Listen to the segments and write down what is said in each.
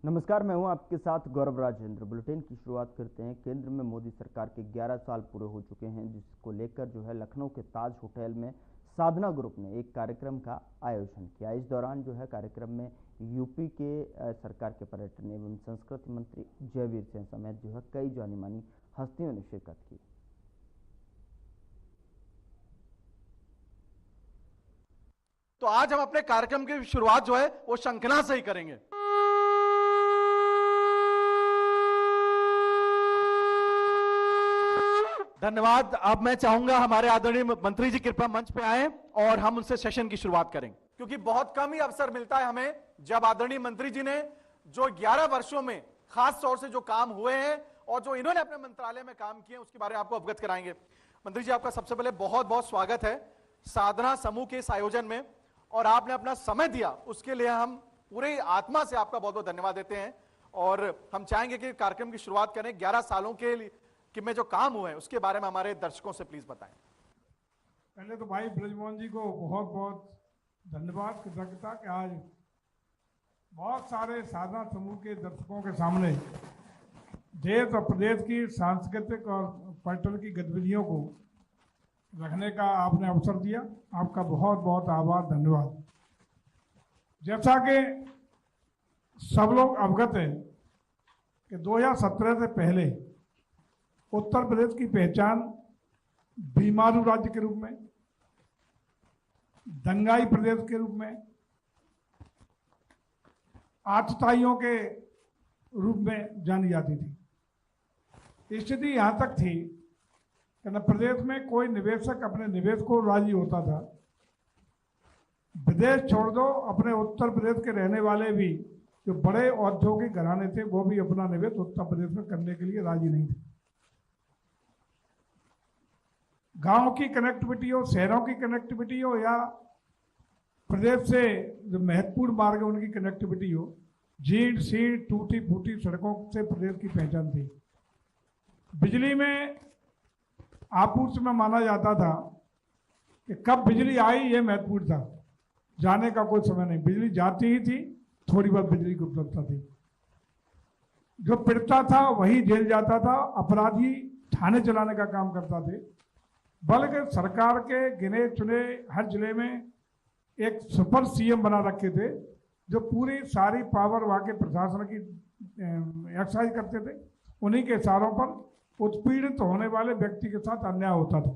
नमस्कार, मैं हूं आपके साथ गौरव राजेंद्र। बुलेटिन की शुरुआत करते हैं। केंद्र में मोदी सरकार के 11 साल पूरे हो चुके हैं, जिसको लेकर जो है लखनऊ के ताज होटल में साधना ग्रुप ने एक कार्यक्रम का आयोजन किया। इस दौरान जो है कार्यक्रम में यूपी के सरकार के पर्यटन एवं संस्कृति मंत्री जयवीर सिंह समेत जो है कई जानी मानी हस्तियों ने शिरकत की। तो आज हम अपने कार्यक्रम की शुरुआत जो है वो शंखनाद से ही करेंगे। धन्यवाद। अब मैं चाहूंगा हमारे आदरणीय मंत्री जी कृपया मंच पे आए और हम उनसे सेशन की शुरुआत करें, क्योंकि बहुत कम ही अवसर मिलता है हमें जब आदरणीय मंत्री जी ने जो 11 वर्षों में खास तौर से जो काम हुए हैं और जो इन्होंने अपने मंत्रालय में काम किए उसके बारे में आपको अवगत कराएंगे। मंत्री जी, आपका सबसे पहले बहुत बहुत स्वागत है साधना समूह के इस आयोजन में, और आपने अपना समय दिया उसके लिए हम पूरे आत्मा से आपका बहुत बहुत धन्यवाद देते हैं। और हम चाहेंगे कि कार्यक्रम की शुरुआत करें। 11 सालों के लिए कि में जो काम हुए हैं उसके बारे में हमारे दर्शकों से प्लीज बताएं। पहले तो भाई ब्रजमोहन जी को बहुत बहुत धन्यवाद, कृतज्ञता कि आज बहुत सारे साधना समूह के दर्शकों के सामने देश और प्रदेश की सांस्कृतिक और पर्यटन की गतिविधियों को रखने का आपने अवसर दिया। आपका बहुत बहुत आभार, धन्यवाद। जैसा कि सब लोग अवगत हैं कि 2017 से पहले उत्तर प्रदेश की पहचान बीमारू राज्य के रूप में, दंगाई प्रदेश के रूप में, आतताइयों के रूप में जानी जाती थी। स्थिति यहाँ तक थी कि न प्रदेश में कोई निवेशक अपने निवेश को राजी होता था। विदेश छोड़ दो, अपने उत्तर प्रदेश के रहने वाले भी जो बड़े औद्योगिक घराने थे वो भी अपना निवेश उत्तर प्रदेश में करने के लिए राजी नहीं थे। गांव की कनेक्टिविटी हो, शहरों की कनेक्टिविटी हो, या प्रदेश से जो महत्वपूर्ण मार्ग है उनकी कनेक्टिविटी हो, जीर्ण शीर्ण टूटी फूटी सड़कों से प्रदेश की पहचान थी। बिजली में आपूर्ति में माना जाता था कि कब बिजली आई ये महत्वपूर्ण था, जाने का कोई समय नहीं। बिजली जाती ही थी, थोड़ी बहुत बिजली की उपलब्धता थी। जो पीड़ता था वही जेल जाता था, अपराधी थाने चलाने का काम करता थे। बल्कि सरकार के गिने चुने हर जिले में एक सुपर सीएम बना रखे थे जो पूरी सारी पावर वहां के प्रशासन की एक्सरसाइज करते थे। उन्हीं के इशारों पर उत्पीड़ित होने वाले व्यक्ति के साथ अन्याय होता था।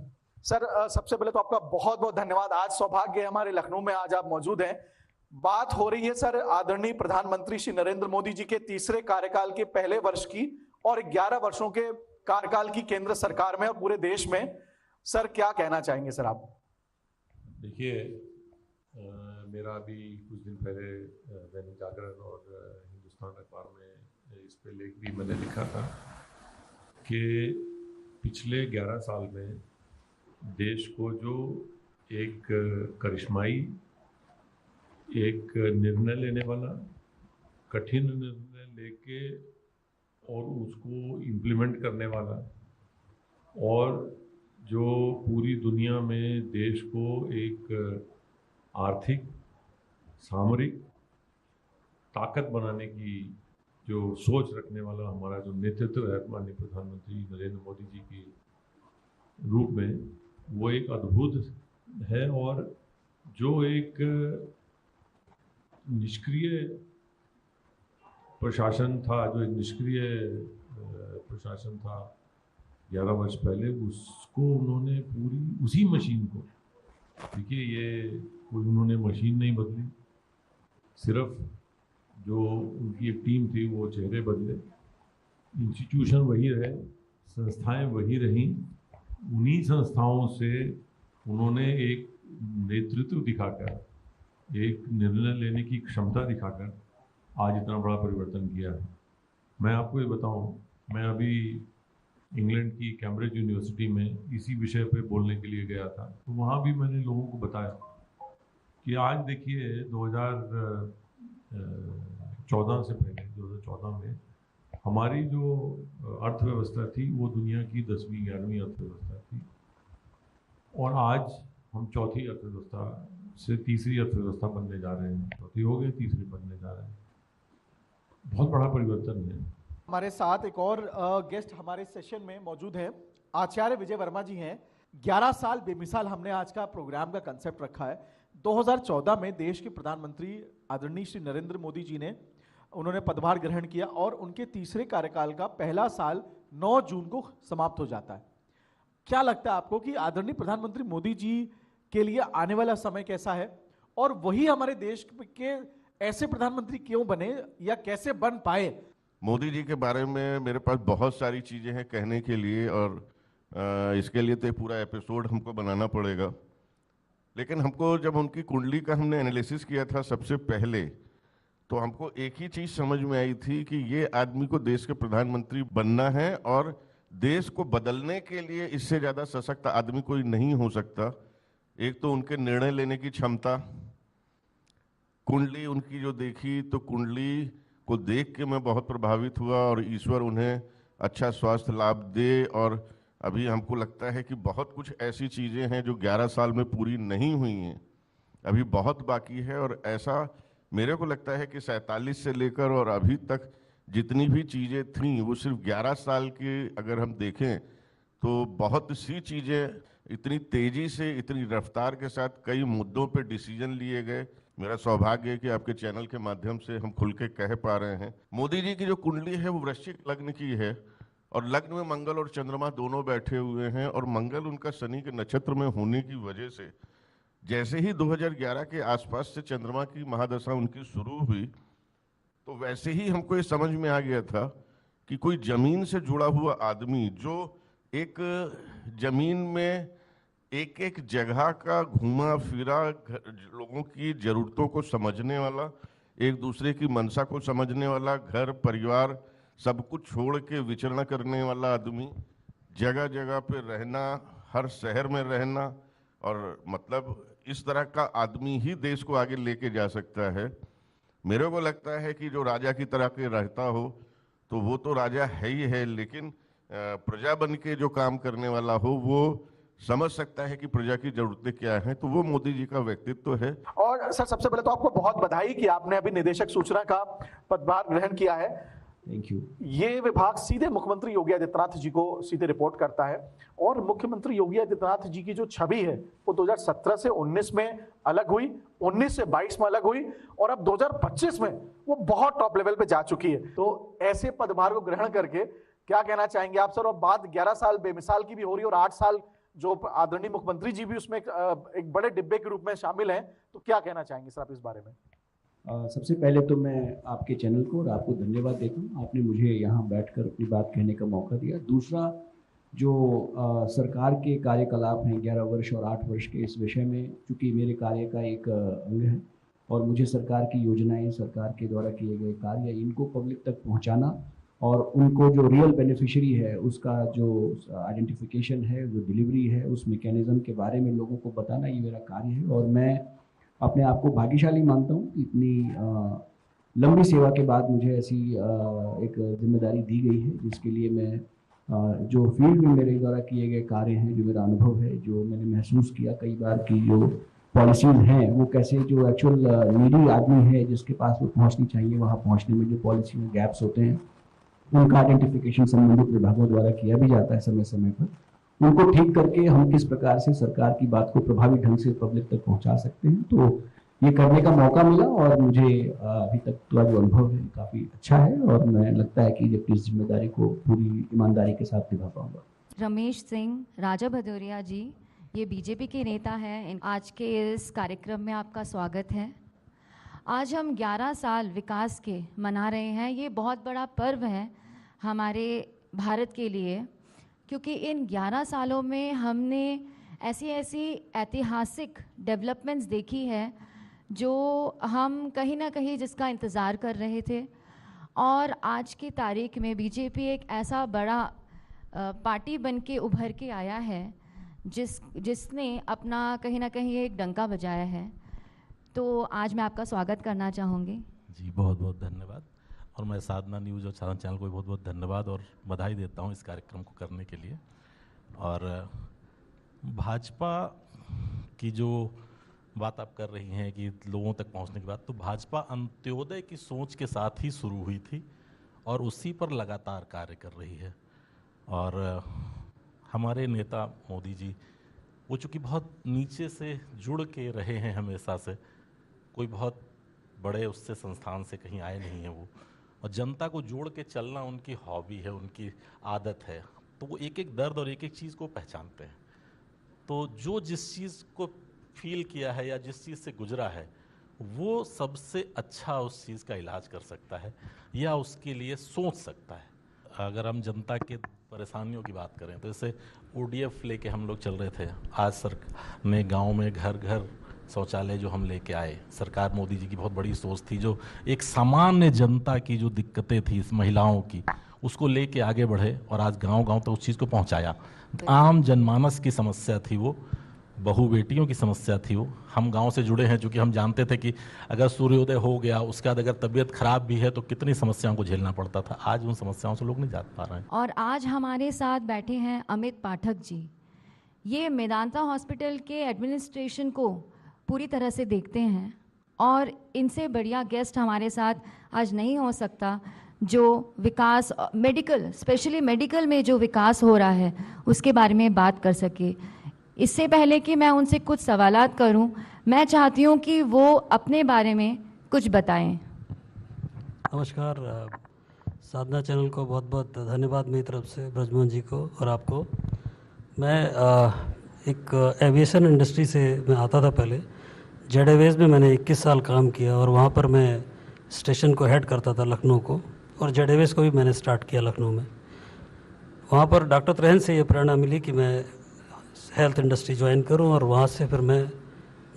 सर, सबसे पहले तो आपका बहुत बहुत धन्यवाद। आज सौभाग्य है हमारे लखनऊ में आज आप मौजूद हैं। बात हो रही है सर आदरणीय प्रधानमंत्री श्री नरेंद्र मोदी जी के तीसरे कार्यकाल के पहले वर्ष की और 11 वर्षों के कार्यकाल की केंद्र सरकार में और पूरे देश में। सर, क्या कहना चाहेंगे सर आप? देखिए, मेरा अभी कुछ दिन पहले दैनिक जागरण और हिंदुस्तान अखबार में इस पे लेख भी मैंने लिखा था कि पिछले 11 साल में देश को जो एक करिश्माई, एक निर्णय लेने वाला, कठिन निर्णय लेके और उसको इम्प्लीमेंट करने वाला, और जो पूरी दुनिया में देश को एक आर्थिक सामरिक ताकत बनाने की जो सोच रखने वाला हमारा जो नेतृत्व है माननीय प्रधानमंत्री नरेंद्र मोदी जी के रूप में, वो एक अद्भुत है। और जो एक निष्क्रिय प्रशासन था, जो एक निष्क्रिय प्रशासन था 11 वर्ष पहले, उसको उन्होंने पूरी उसी मशीन को, देखिए ये कोई उन्होंने मशीन नहीं बदली, सिर्फ जो उनकी एक टीम थी वो चेहरे बदले, इंस्टीट्यूशन वही रहे, संस्थाएं वही रहीं। उन्हीं संस्थाओं से उन्होंने एक नेतृत्व दिखाकर, एक निर्णय लेने की क्षमता दिखाकर आज इतना बड़ा परिवर्तन किया है। मैं आपको ये बताऊं, मैं अभी इंग्लैंड की कैम्ब्रिज यूनिवर्सिटी में इसी विषय पे बोलने के लिए गया था, तो वहाँ भी मैंने लोगों को बताया कि आज देखिए 2014 से पहले 2014 में हमारी जो अर्थव्यवस्था थी वो दुनिया की 10वीं 11वीं अर्थव्यवस्था थी, और आज हम चौथी अर्थव्यवस्था से तीसरी अर्थव्यवस्था बनने जा रहे हैं। चौथी हो गए, तीसरी बनने जा रहे हैं। बहुत बड़ा परिवर्तन है। हमारे साथ एक और गेस्ट हमारे सेशन में मौजूद हैं, आचार्य विजय वर्मा जी हैं। 11 साल बेमिसाल हमने आज का प्रोग्राम का कंसेप्ट रखा है। 2014 में देश के प्रधानमंत्री आदरणीय श्री नरेंद्र मोदी जी ने उन्होंने पदभार ग्रहण किया और उनके तीसरे कार्यकाल का पहला साल 9 जून को समाप्त हो जाता है। क्या लगता है आपको कि आदरणीय प्रधानमंत्री मोदी जी के लिए आने वाला समय कैसा है, और वही हमारे देश के ऐसे प्रधानमंत्री क्यों बने या कैसे बन पाए? मोदी जी के बारे में मेरे पास बहुत सारी चीज़ें हैं कहने के लिए, और इसके लिए तो पूरा एपिसोड हमको बनाना पड़ेगा। लेकिन हमको जब उनकी कुंडली का हमने एनालिसिस किया था सबसे पहले, तो हमको एक ही चीज़ समझ में आई थी कि ये आदमी को देश के प्रधानमंत्री बनना है, और देश को बदलने के लिए इससे ज़्यादा सशक्त आदमी कोई नहीं हो सकता। एक तो उनके निर्णय लेने की क्षमता, कुंडली उनकी जो देखी तो कुंडली को देख के मैं बहुत प्रभावित हुआ, और ईश्वर उन्हें अच्छा स्वास्थ्य लाभ दे। और अभी हमको लगता है कि बहुत कुछ ऐसी चीज़ें हैं जो 11 साल में पूरी नहीं हुई हैं, अभी बहुत बाकी है। और ऐसा मेरे को लगता है कि 47 से लेकर और अभी तक जितनी भी चीज़ें थीं वो सिर्फ 11 साल की अगर हम देखें तो बहुत सी चीज़ें इतनी तेज़ी से, इतनी रफ्तार के साथ कई मुद्दों पे डिसीजन लिए गए। मेरा सौभाग्य है कि आपके चैनल के माध्यम से हम खुल के कह पा रहे हैं। मोदी जी की जो कुंडली है वो वृश्चिक लग्न की है, और लग्न में मंगल और चंद्रमा दोनों बैठे हुए हैं, और मंगल उनका शनि के नक्षत्र में होने की वजह से जैसे ही 2011 के आसपास से चंद्रमा की महादशा उनकी शुरू हुई, तो वैसे ही हमको ये समझ में आ गया था कि कोई जमीन से जुड़ा हुआ आदमी, जो एक जमीन में एक एक जगह का घूमा फिरा, लोगों की ज़रूरतों को समझने वाला, एक दूसरे की मनसा को समझने वाला, घर परिवार सब कुछ छोड़ के विचरण करने वाला आदमी, जगह जगह पे रहना, हर शहर में रहना, और मतलब इस तरह का आदमी ही देश को आगे लेके जा सकता है। मेरे को लगता है कि जो राजा की तरह के रहता हो तो वो तो राजा है ही है, लेकिन प्रजा बन के जो काम करने वाला हो वो समझ सकता है कि प्रजा की जरूरतें क्या हैं, तो वो मोदी जी का व्यक्तित्व है। और सर, सबसे पहले तो आपको बहुत बधाई कि आपने अभी निदेशक सूचना का पदभार ग्रहण किया है। Thank you. ये विभाग सीधे मुख्यमंत्री योगी आदित्यनाथ जी को सीधे रिपोर्ट करता है, और मुख्यमंत्री योगी आदित्यनाथ जी की जो छवि है वो 2017 से 19 में अलग हुई, 19 से 22 में अलग हुई, और अब 2025 में वो बहुत टॉप लेवल पे जा चुकी है। तो ऐसे पदभार को ग्रहण करके क्या कहना चाहेंगे आप सर? और बात 11 साल बेमिसाल की भी हो रही है, और 8 साल जो आदरणीय मुख्यमंत्री जी भी उसमें एक बड़े डिब्बे के रूप में शामिल हैं, तो क्या कहना चाहेंगे सर आप इस बारे में? सबसे पहले तो मैं आपके चैनल को और आपको धन्यवाद देता हूँ, आपने मुझे यहाँ बैठकर अपनी बात कहने का मौका दिया। दूसरा, जो सरकार के कार्यकलाप हैं 11 वर्ष और 8 वर्ष के, इस विषय में चूँकि मेरे कार्य का एक अंग है, और मुझे सरकार की योजनाएं, सरकार के द्वारा किए गए कार्य, इनको पब्लिक तक पहुँचाना और उनको जो रियल बेनिफिशियरी है उसका जो आइडेंटिफिकेशन है, जो डिलीवरी है, उस मैकेनिज्म के बारे में लोगों को बताना, ये मेरा कार्य है। और मैं अपने आप को भाग्यशाली मानता हूँ कि इतनी लंबी सेवा के बाद मुझे ऐसी एक जिम्मेदारी दी गई है, जिसके लिए मैं जो फील्ड में मेरे द्वारा किए गए कार्य हैं, जो मेरा अनुभव है, जो मैंने महसूस किया कई बार की जो पॉलिसीज हैं वो कैसे जो एक्चुअल नीडी आदमी है जिसके पास वो पहुँचनी चाहिए, वहाँ पहुँचने में जो पॉलिसी में गैप्स होते हैं उनका आइडेंटिफिकेशन संबंधित विभागों द्वारा किया भी जाता है समय समय पर। उनको ठीक करके हम किस प्रकार से सरकार की बात को प्रभावी ढंग से पब्लिक तक पहुंचा सकते हैं, तो ये करने का मौका मिला, और मुझे अभी तक का जो अनुभव है काफ़ी अच्छा है, और मैं लगता है कि जब इस जिम्मेदारी को पूरी ईमानदारी के साथ निभा पाऊंगा। रमेश सिंह राजा भदौरिया जी, ये बीजेपी के नेता हैं, आज के इस कार्यक्रम में आपका स्वागत है। आज हम 11 साल विकास के मना रहे हैं। ये बहुत बड़ा पर्व है हमारे भारत के लिए, क्योंकि इन 11 सालों में हमने ऐसी ऐतिहासिक डेवलपमेंट्स देखी है जो हम कहीं ना कहीं जिसका इंतज़ार कर रहे थे। और आज की तारीख में बीजेपी एक ऐसा बड़ा पार्टी बन के उभर के आया है जिसने अपना कहीं ना कहीं एक डंका बजाया है। तो आज मैं आपका स्वागत करना चाहूँगी। जी बहुत बहुत धन्यवाद, और मैं साधना न्यूज़ और साधना चैनल को बहुत बहुत धन्यवाद और बधाई देता हूं इस कार्यक्रम को करने के लिए। और भाजपा की जो बात आप कर रही हैं कि लोगों तक पहुंचने की बात, तो भाजपा अंत्योदय की सोच के साथ ही शुरू हुई थी और उसी पर लगातार कार्य कर रही है। और हमारे नेता मोदी जी, वो चूँकि बहुत नीचे से जुड़ के रहे हैं हमेशा से, कोई बहुत बड़े उससे संस्थान से कहीं आए नहीं हैं वो, और जनता को जोड़ के चलना उनकी हॉबी है, उनकी आदत है। तो वो एक एक दर्द और एक एक चीज़ को पहचानते हैं। तो जो जिस चीज़ को फील किया है या जिस चीज़ से गुजरा है, वो सबसे अच्छा उस चीज़ का इलाज कर सकता है या उसके लिए सोच सकता है। अगर हम जनता के परेशानियों की बात करें तो जैसे ODF लेके हम लोग चल रहे थे, आज सरकार ने गांव में घर घर शौचालय जो हम लेके आए, सरकार मोदी जी की बहुत बड़ी सोच थी, जो एक सामान्य जनता की जो दिक्कतें थी इस महिलाओं की, उसको लेके आगे बढ़े और आज गांव-गांव तक उस चीज़ को पहुंचाया। आम जनमानस की समस्या थी वो, बहू बेटियों की समस्या थी वो। हम गांव से जुड़े हैं, चूँकि हम जानते थे कि अगर सूर्योदय हो गया, उसके बाद अगर तबीयत खराब भी है तो कितनी समस्याओं को झेलना पड़ता था। आज उन समस्याओं से लोग नहीं जा पा रहे हैं। और आज हमारे साथ बैठे हैं अमित पाठक जी। ये मेदांता हॉस्पिटल के एडमिनिस्ट्रेशन को पूरी तरह से देखते हैं और इनसे बढ़िया गेस्ट हमारे साथ आज नहीं हो सकता, जो विकास मेडिकल, स्पेशली मेडिकल में जो विकास हो रहा है उसके बारे में बात कर सके। इससे पहले कि मैं उनसे कुछ सवालात करूं, मैं चाहती हूं कि वो अपने बारे में कुछ बताएं। नमस्कार, साधना चैनल को बहुत बहुत धन्यवाद मेरी तरफ से, ब्रजमोहन जी को और आपको। मैं एक एविएशन इंडस्ट्री से मैं आता था पहले। जेड एवेज में मैंने 21 साल काम किया और वहाँ पर मैं स्टेशन को हेड करता था लखनऊ को, और जेड एवेज को भी मैंने स्टार्ट किया लखनऊ में। वहाँ पर डॉक्टर त्रेहन से ये प्रेरणा मिली कि मैं हेल्थ इंडस्ट्री ज्वाइन करूं, और वहाँ से फिर मैं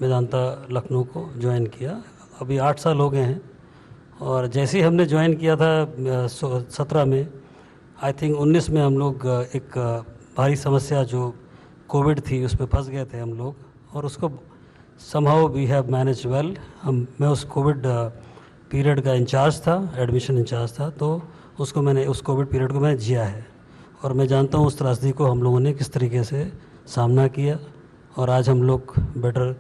मेदांता लखनऊ को ज्वाइन किया। अभी 8 साल हो गए हैं, और जैसे ही हमने ज्वाइन किया था 17 में, आई थिंक 19 में हम लोग एक भारी समस्या जो कोविड थी उसमें फंस गए थे हम लोग, और उसको somehow we have manage well. मैं उस कोविड पीरियड का इंचार्ज था, एडमिशन इंचार्ज था, तो उस कोविड पीरियड को मैंने जिया है, और मैं जानता हूँ उस त्रासदी को हम लोगों ने किस तरीके से सामना किया, और आज हम लोग बेटर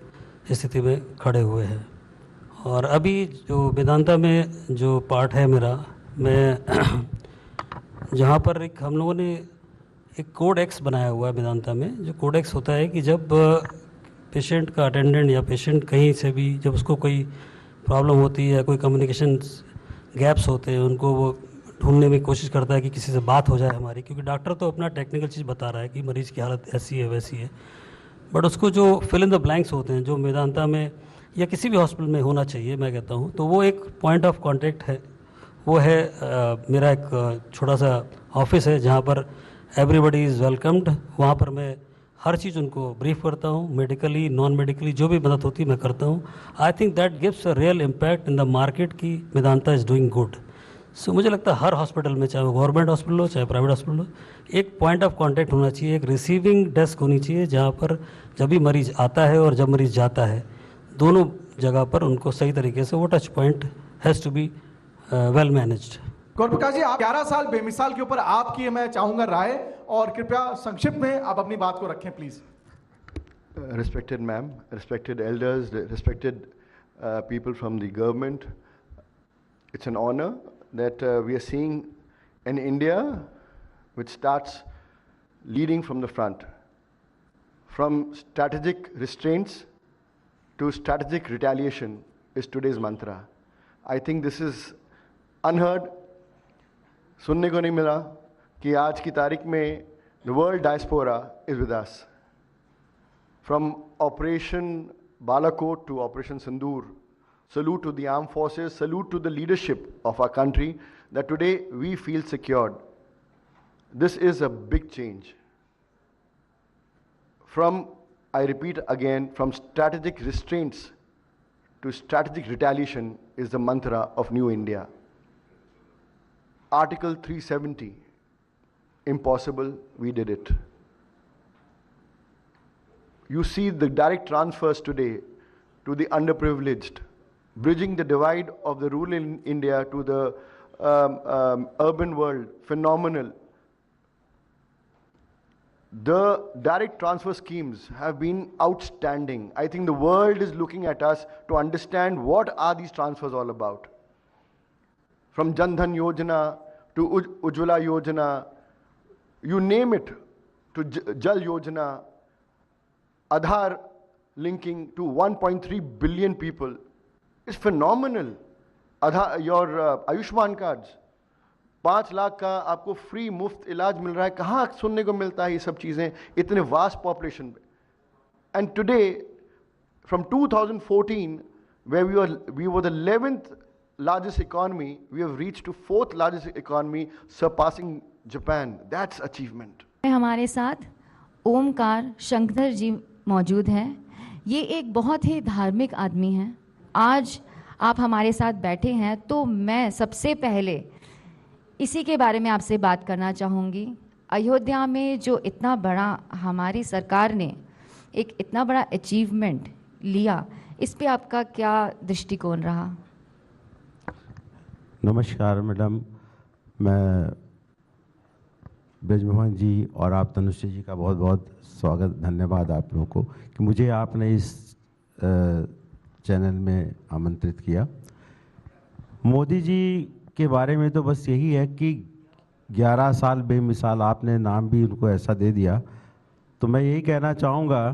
स्थिति में खड़े हुए हैं। और अभी जो वेदांता में जो पार्ट है मेरा, मैं जहाँ पर हम लोगों ने एक कोड एक्स बनाया हुआ है वेदांता में। जो कोड एक्स होता है कि जब पेशेंट का अटेंडेंट या पेशेंट कहीं से भी जब उसको कोई प्रॉब्लम होती है या कोई कम्युनिकेशन गैप्स होते हैं, उनको वो ढूंढने में कोशिश करता है कि किसी से बात हो जाए हमारी, क्योंकि डॉक्टर तो अपना टेक्निकल चीज़ बता रहा है कि मरीज़ की हालत ऐसी है वैसी है, बट उसको जो फिल इन द ब्लैंक्स होते हैं, जो वेदांता में या किसी भी हॉस्पिटल में होना चाहिए, मैं कहता हूँ, तो वो एक पॉइंट ऑफ कॉन्टैक्ट है। वो है मेरा एक छोटा सा ऑफिस है जहाँ पर एवरीबडी इज़ वेलकम्ड। वहाँ पर मैं हर चीज़ उनको ब्रीफ करता हूँ, मेडिकली नॉन मेडिकली जो भी मदद होती है मैं करता हूँ। I think that gives a real impact in the market की वेदांता इज़ डूइंग गुड। सो मुझे लगता है हर हॉस्पिटल में, चाहे वो गवर्नमेंट हॉस्पिटल हो चाहे प्राइवेट हॉस्पिटल हो, एक पॉइंट ऑफ कांटेक्ट होना चाहिए, एक रिसीविंग डेस्क होनी चाहिए, जहाँ पर जब भी मरीज़ आता है और जब मरीज़ जाता है, दोनों जगह पर उनको सही तरीके से वो touch point has to be well managed. Gaur Prakash ji, आप 11 साल बेमिसाल के ऊपर आपकी मैं चाहूंगा राय, और कृपया संक्षिप्त में आप अपनी बात को रखें please. Respected ma'am, respected elders, respected people from the government, it's an honor that we are seeing an India which starts leading from the front. From strategic restraints to strategic retaliation is today's mantra. I think this is unheard. सुनने को नहीं मिला कि आज की तारीख में the world diaspora is with us. From Operation Balakot to Operation Sindoor, salute to the armed forces, salute to the leadership of our country that today we feel secured. This is a big change. From, I repeat again, from strategic restraints to strategic retaliation is the mantra of New India. Article 370, impossible, we did it. You see the direct transfers today to the underprivileged, bridging the divide of the rural India to the urban world, phenomenal. The direct transfer schemes have been outstanding. I think the world is looking at us to understand what are these transfers all about. From Jan Dhan Yojana to Ujjwala Yojana, you name it, to Jal Yojana, Aadhaar linking to 1.3 billion people. It's phenomenal. Your Ayushman cards, 5 lakh का आपको free मुफ्त इलाज मिल रहा है. कहाँ सुनने को मिलता है ये सब चीज़ें इतने वास्ट पॉपुलेशन में. And today from 2014 where we were the 11th largest economy, we have reached to 4th largest economy, surpassing Japan. That's achievement. हमारे साथ ओमकार शंकर जी मौजूद हैं. ये एक बहुत ही धार्मिक आदमी हैं. आज आप हमारे साथ बैठे हैं तो मैं सबसे पहले इसी के बारे में आपसे बात करना चाहूँगी. अयोध्या में जो इतना बड़ा हमारी सरकार ने एक इतना बड़ा अचीवमेंट लिया, इस पे आपका क्या दृष्टिकोण रहा? नमस्कार मैडम, मैं ब्रजमोहन जी और आप तनुश्री जी का बहुत बहुत स्वागत, धन्यवाद आप लोगों को कि मुझे आपने इस चैनल में आमंत्रित किया. मोदी जी के बारे में तो बस यही है कि 11 साल बेमिसाल, आपने नाम भी उनको ऐसा दे दिया. तो मैं यही कहना चाहूँगा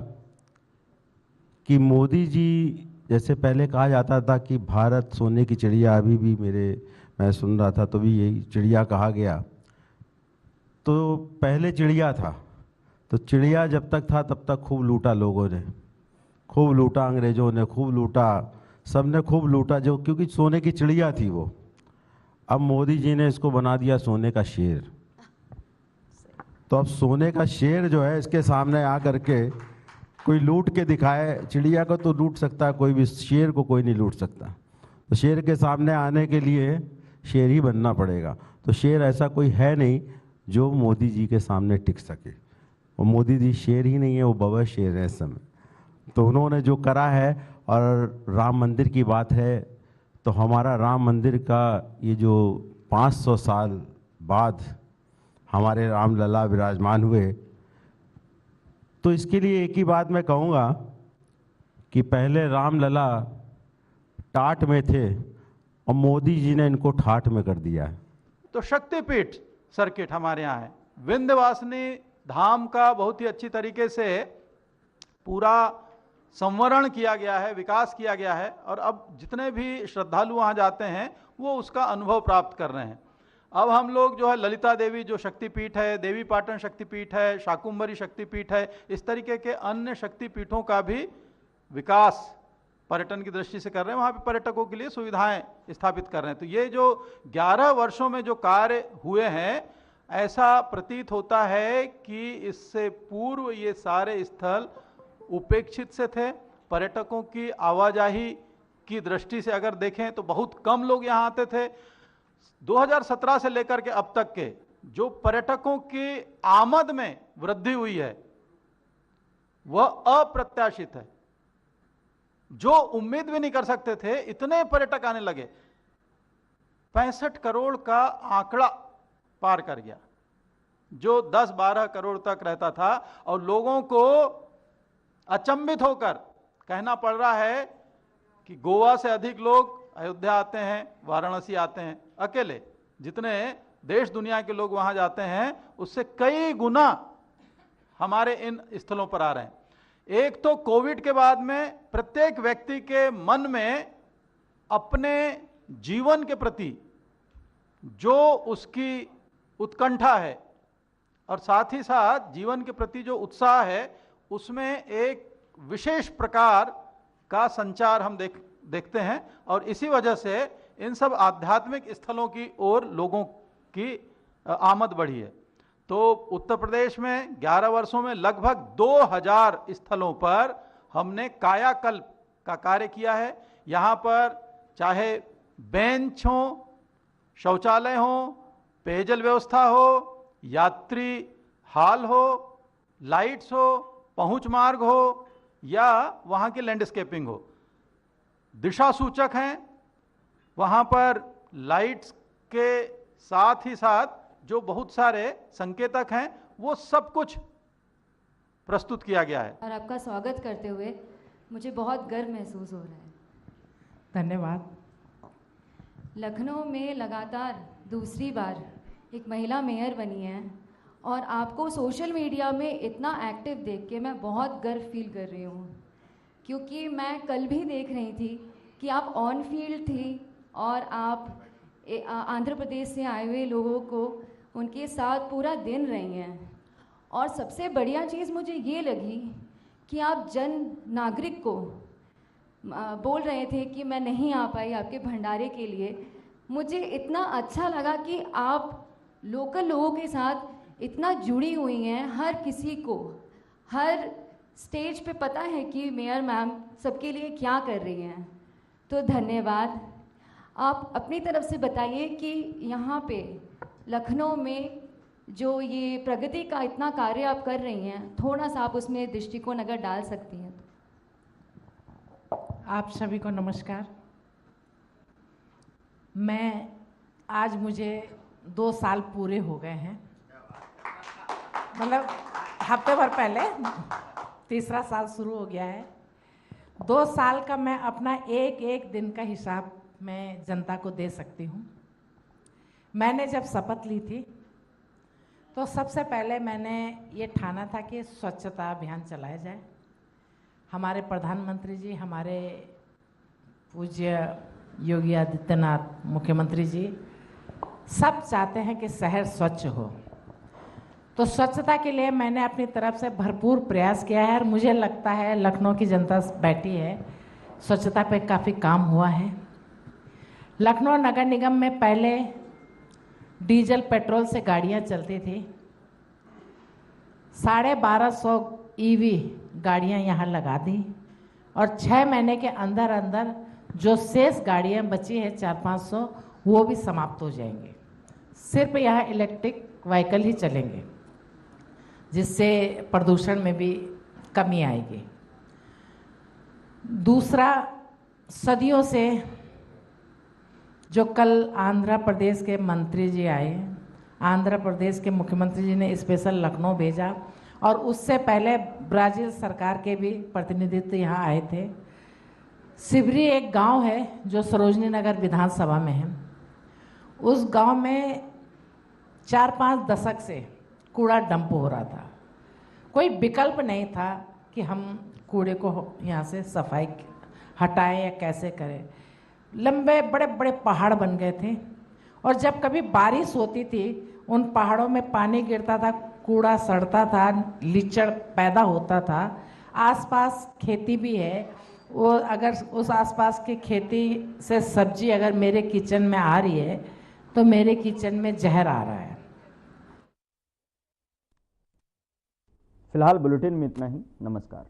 कि मोदी जी, जैसे पहले कहा जाता था कि भारत सोने की चिड़िया, अभी भी मैं सुन रहा था तो भी यही चिड़िया कहा गया. तो पहले चिड़िया था, तो चिड़िया जब तक था तब तक खूब लूटा लोगों ने, खूब लूटा, अंग्रेज़ों ने खूब लूटा, सब ने खूब लूटा, जो क्योंकि सोने की चिड़िया थी वो. अब मोदी जी ने इसको बना दिया सोने का शेर. तो अब सोने का शेर जो है, इसके सामने आ करके कोई लूट के दिखाए. चिड़िया को तो लूट सकता है कोई भी, शेर को कोई नहीं लूट सकता. तो शेर के सामने आने के लिए शेर ही बनना पड़ेगा. तो शेर ऐसा कोई है नहीं जो मोदी जी के सामने टिक सके. और मोदी जी शेर ही नहीं है, वो बबर शेर है इस समय. तो उन्होंने जो करा है, और राम मंदिर की बात है, तो हमारा राम मंदिर का ये जो 500 साल बाद हमारे रामलला विराजमान हुए, तो इसके लिए एक ही बात मैं कहूँगा कि पहले रामलला टाट में थे और मोदी जी ने इनको ठाठ में कर दिया है. तो शक्तिपीठ सर्किट हमारे यहाँ है. विंध्यवासिनी धाम का बहुत ही अच्छी तरीके से पूरा संवरण किया गया है, विकास किया गया है, और अब जितने भी श्रद्धालु वहाँ जाते हैं वो उसका अनुभव प्राप्त कर रहे हैं. अब हम लोग जो है ललिता देवी जो शक्तिपीठ है, देवी पाटन शक्तिपीठ है, शाकुंभरी शक्तिपीठ है, इस तरीके के अन्य शक्तिपीठों का भी विकास पर्यटन की दृष्टि से कर रहे हैं. वहाँ पे पर्यटकों के लिए सुविधाएं स्थापित कर रहे हैं. तो ये जो 11 वर्षों में जो कार्य हुए हैं, ऐसा प्रतीत होता है कि इससे पूर्व ये सारे स्थल उपेक्षित से थे. पर्यटकों की आवाजाही की दृष्टि से अगर देखें तो बहुत कम लोग यहाँ आते थे. 2017 से लेकर के अब तक के जो पर्यटकों की आमद में वृद्धि हुई है वह अप्रत्याशित है. जो उम्मीद भी नहीं कर सकते थे, इतने पर्यटक आने लगे. 65 करोड़ का आंकड़ा पार कर गया, जो 10-12 करोड़ तक रहता था. और लोगों को अचंभित होकर कहना पड़ रहा है कि गोवा से अधिक लोग अयोध्या आते हैं, वाराणसी आते हैं. अकेले जितने देश दुनिया के लोग वहां जाते हैं उससे कई गुना हमारे इन स्थलों पर आ रहे हैं. एक तो कोविड के बाद में प्रत्येक व्यक्ति के मन में अपने जीवन के प्रति जो उसकी उत्कंठा है और साथ ही साथ जीवन के प्रति जो उत्साह है, उसमें एक विशेष प्रकार का संचार हम देखते हैं. और इसी वजह से इन सब आध्यात्मिक स्थलों की ओर लोगों की आमद बढ़ी है. तो उत्तर प्रदेश में 11 वर्षों में लगभग 2000 स्थलों पर हमने कायाकल्प का कार्य किया है. यहाँ पर चाहे बेंच हो, शौचालय हो, पेयजल व्यवस्था हो, यात्री हाल हो, लाइट्स हो, पहुंच मार्ग हो, या वहाँ की लैंडस्केपिंग हो. दिशा सूचक हैं, वहाँ पर लाइट्स के साथ ही साथ जो बहुत सारे संकेतक हैं, वो सब कुछ प्रस्तुत किया गया है। और आपका स्वागत करते हुए मुझे बहुत गर्व महसूस हो रहा है। धन्यवाद। लखनऊ में लगातार दूसरी बार एक महिला मेयर बनी है और आपको सोशल मीडिया में इतना एक्टिव देख के मैं बहुत गर्व फील कर रही हूँ, क्योंकि मैं कल भी देख रही थी कि आप ऑन फील्ड थी और आप आंध्र प्रदेश से आए हुए लोगों को उनके साथ पूरा दिन रही हैं। और सबसे बढ़िया चीज़ मुझे ये लगी कि आप जन नागरिक को बोल रहे थे कि मैं नहीं आ पाई आपके भंडारे के लिए। मुझे इतना अच्छा लगा कि आप लोकल लोगों के साथ इतना जुड़ी हुई हैं। हर किसी को हर स्टेज पे पता है कि मेयर मैम सबके लिए क्या कर रही हैं। तो धन्यवाद। आप अपनी तरफ से बताइए कि यहाँ पे लखनऊ में जो ये प्रगति का इतना कार्य आप कर रही हैं, थोड़ा सा आप उसमें दृष्टिकोण अगर डाल सकती हैं तो। आप सभी को नमस्कार। मैं आज मुझे 2 साल पूरे हो गए हैं, मतलब हफ्ते भर पहले 3रा साल शुरू हो गया है। 2 साल का मैं अपना एक एक दिन का हिसाब मैं जनता को दे सकती हूँ। मैंने जब शपथ ली थी तो सबसे पहले मैंने ये ठाना था कि स्वच्छता अभियान चलाया जाए। हमारे प्रधानमंत्री जी, हमारे पूज्य योगी आदित्यनाथ मुख्यमंत्री जी सब चाहते हैं कि शहर स्वच्छ हो, तो स्वच्छता के लिए मैंने अपनी तरफ से भरपूर प्रयास किया है और मुझे लगता है लखनऊ की जनता बैठी है, स्वच्छता पे काफ़ी काम हुआ है। लखनऊ नगर निगम में पहले डीजल पेट्रोल से गाड़ियां चलती थी, 1250 ईवी गाड़ियां यहाँ लगा दी और 6 महीने के अंदर अंदर जो शेष गाड़ियां बची है 400-500 वो भी समाप्त हो जाएंगे। सिर्फ यहाँ इलेक्ट्रिक व्हीकल ही चलेंगे, जिससे प्रदूषण में भी कमी आएगी। दूसरा, सदियों से जो कल आंध्र प्रदेश के मंत्री जी आए, आंध्र प्रदेश के मुख्यमंत्री जी ने स्पेशल लखनऊ भेजा और उससे पहले ब्राज़ील सरकार के भी प्रतिनिधित्व यहाँ आए थे। सिबरी एक गांव है जो सरोजनी नगर विधानसभा में है। उस गांव में 4-5 दशक से कूड़ा डंप हो रहा था। कोई विकल्प नहीं था कि हम कूड़े को यहाँ से सफाई हटाएं या कैसे करें। लंबे बड़े बड़े पहाड़ बन गए थे और जब कभी बारिश होती थी उन पहाड़ों में पानी गिरता था, कूड़ा सड़ता था, लीचड़ पैदा होता था। आसपास खेती भी है, वो अगर उस आसपास की खेती से सब्जी अगर मेरे किचन में आ रही है तो मेरे किचन में जहर आ रहा है। फिलहाल बुलेटिन में इतना ही। नमस्कार।